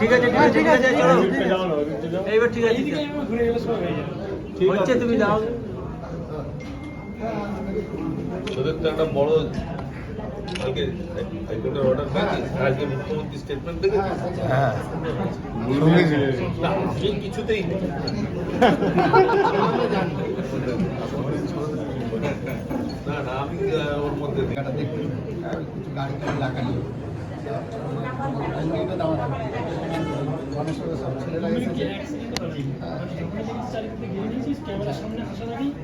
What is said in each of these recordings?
ঠিক আছে ঠিক আছে চলো এইবার ঠিক আছে হচ্ছে তুমি যাও তোদের তো একটা বড় কালকে হাইকোর্টের অর্ডার পেয়েছিস আজকে মুখ্যমন্ত্রী স্টেটমেন্ট দেখেছিস হ্যাঁ না আমি কিছুতেই নেই না না আমি ওর মধ্যে গাড়ি টাড়ি লাগাই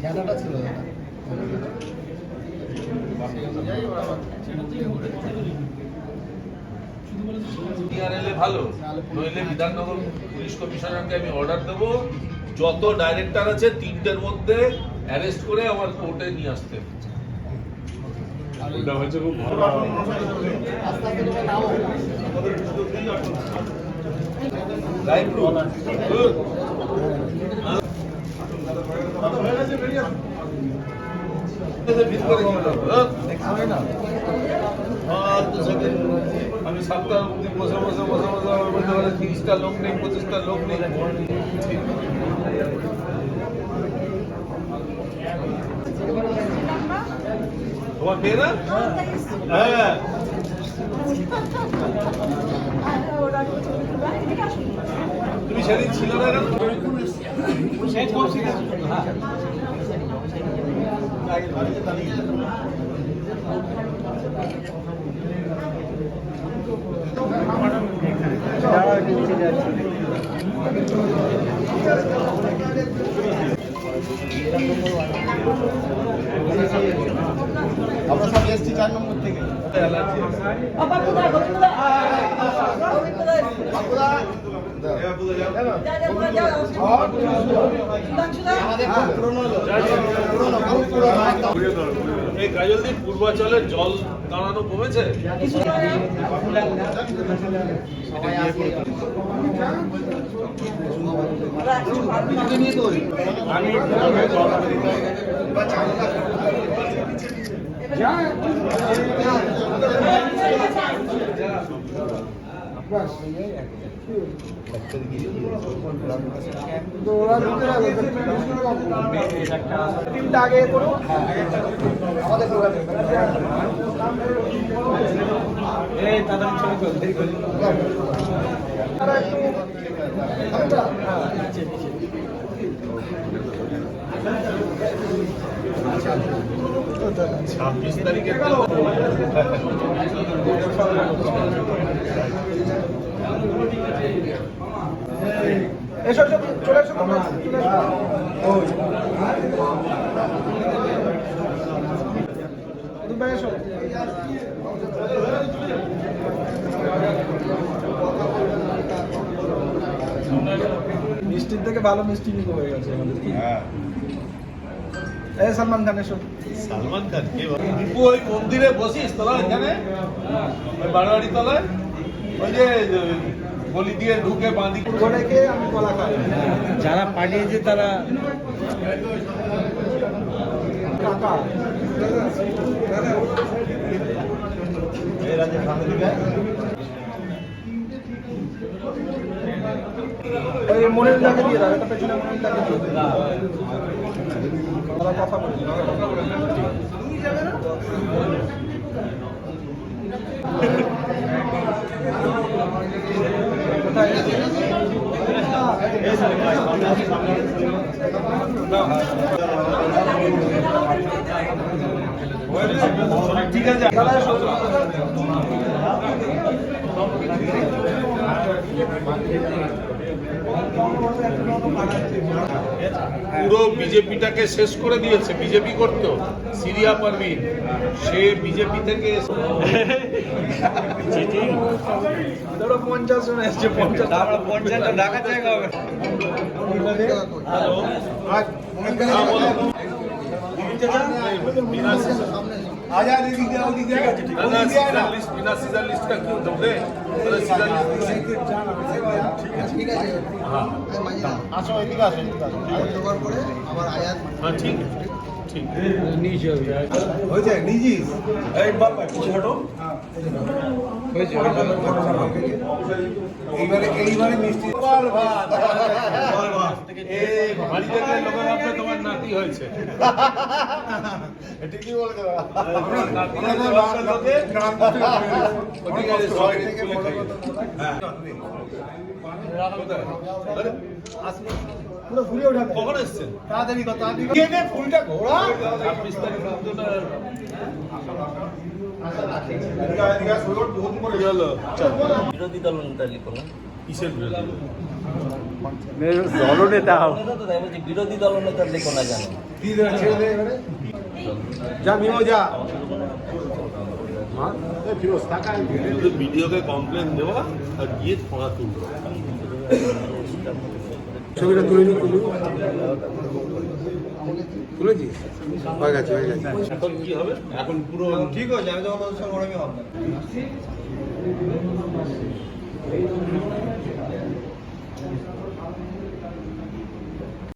ছেলেটা ছিল ভালো নইলে বিধাননগর পুলিশ কমিশনারকে আমি অর্ডার দেবো যত ডাইরেক্টর আছে 3টের মধ্যে অ্যারেস্ট করে আমার কোর্টে নিয়ে আসতে ওটা হচ্ছে খুব ভালো লাইভ গুড আমি 7টা অব্দি বসে 30টা লোক নেই 25টা লোক নেই তোমার মেয়ে না হ্যাঁ তুমি সেদিন ছিল না আমরা সব এসছি 4 নম্বর থেকে এই কাজলদীপ পূর্বাচলের জল দাঁড়ানো কমেছে আগে করো আমাদের ছাব্বিশ তারিখে এসব চলে এসো দুবাই এসো মিষ্টির থেকে ভালো মিষ্টি নিতে হয়ে গেছে আমাদের এই সালমান খান এসো সালমান খান কে দীপু ওই মন্দিরে বসিস তোরা এখানে ওই বারোয়ারি তলায় ওই যে গলি দিয়ে ঢুকে বাঁধি রেখে আমি কলা খাই যারা পাঠিয়েছে তারা কাকা ওই মনের লাগে দিয়ে দাও এটা পেছনে মনের লাগে দিয়ে দাও কথা বলি ঠিক আছে পুরো বিজেপিটাকে শেষ করে দিয়েছে বিজেপি করতো সিরিয়া পারভিন সে বিজেপি থেকে 50 জন এসছে 50 আমরা 50টা ঢাকা জায়গা হবে आजाद दीदी क्या होगी क्या बिना सीजर लिस्ट का क्यों दोगे सीजर लिस्ट ठीक है हाँ আসো এদিকে আসো জোগাড় করে আবার আয়াত हाँ ठीक है ठीक নিচে হয়ে যায় নিজিস एक बार पीछे हटो এইবারে মিষ্টি বাড়ি থেকে লোকের আপনি তোমার নাতি হয়েছে ঠিকই বলতে পুরো ঘুরে ওঠা কখন এসছেন? তাড়াতাড়ি ফুলটা ঘোরা 26 তারিখ বিরোধী দল নেতা লিখো না কিসের বিরোধী? দলনেতা নেতা তো তাই বলছি বিরোধী দল নেতা লিখো না কেন যা মিমো যা ভিডিওকে কমপ্লেন দেওয়া আর গিয়ে ফোঁড়া তুলবো। ছবিটা তুলে তুলেছিস হয়ে গেছে এখন কি হবে? এখন পুরো ঠিক আছে আমি যখন হবে